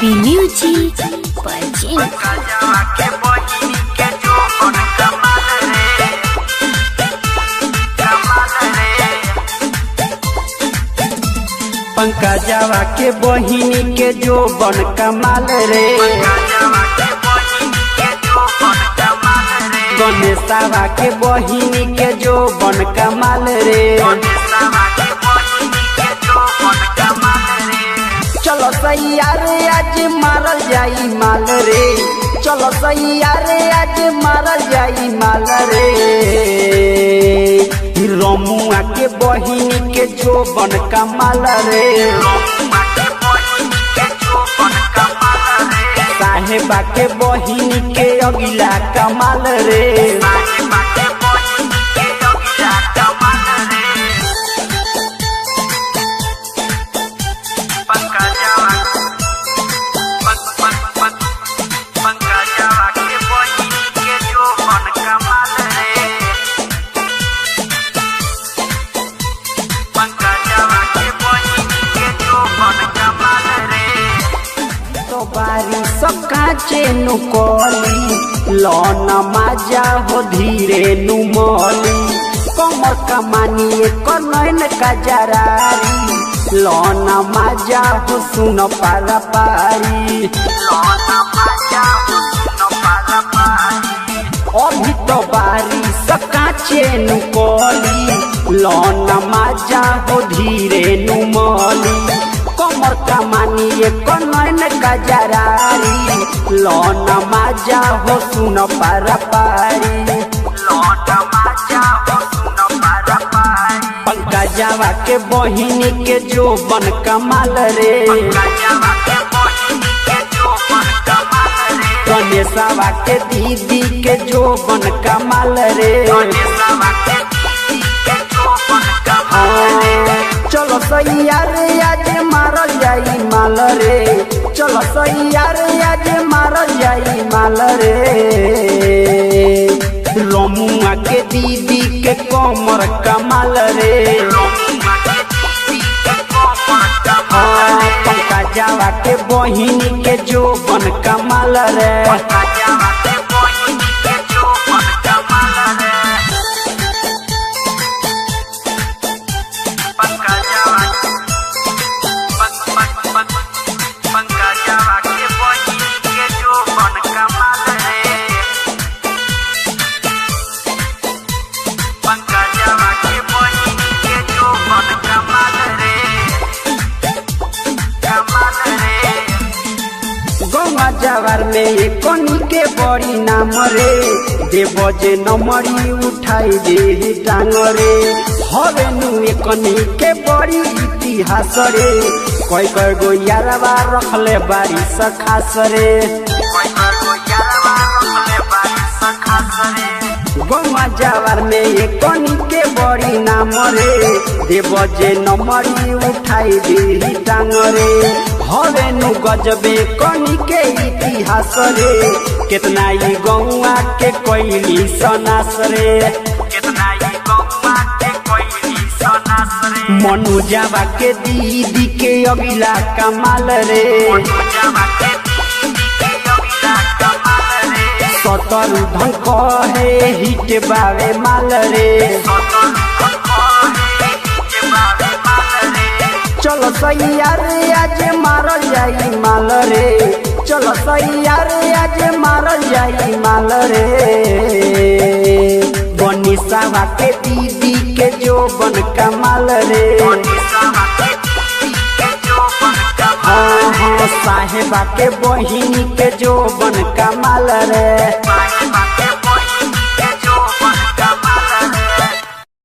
HB Music presents पंकजवा के बहिनी के जो बन कमाल रे, गणेशवा के बहिनी के जो बन कमाल रे। चलो सैया रे आज मारल जाई माल रे, चलो सैया रे आज मारल जाई माल रे। रमुआ के बहिनी के जो बन कमाल रे, साहेबा के बहिनी के अगिला कमाल रे। बारिश काचे नुकोली लौना माजा हो धीरे नुमोली, कमर कमानी कनैन का जरारी लौना माजा हो सुन पारा पारी। अभी तो बारिश काचे नुकोली लौना माजा हो धीरे नुमोली, कमर कमानी कनैन का जरारी लौना माजा हो सुन पारा पारी। पंकजवा के बहिनी के जो बन कमाल रे, गणेशवा के दीदी के जो बन कमाल रे। चलो सैया रे आज मारल जाई माल रे, चलो सैया रे आज मारल जाई माल रे। रमुआ के दीदी के कमर कमाल रे, पंकजवा के बहिनी के जो बन कमाल रे। जवार में कनी के बड़ी नाम रे, देव जे नमरी उठाई दे टांग रे। हवे नु कनी के बड़ी इतिहास रे, कोई कोई गो यारवा रखले बारी सखास रे। गौवा जवार में कनी के बड़ी नाम रे, देव जे नमरी उठाई दे टांग रे। हवे नु गजबे कनी के इतिहास रे, कितना ही गौवा के कोइली सनास रे। मनुजवा के दीदी के अगिला कमाल रे, सतरु धन कहे हिट बावे माल रे। चलो सैया रे आज मारल जाई माल रे, चलो सैया रे आज मारल जाई माल रे। गणेशवा के दीदी के जो बन कमाल रे, हाँ साहेबा के बहिनी के जो बन कमाल रे।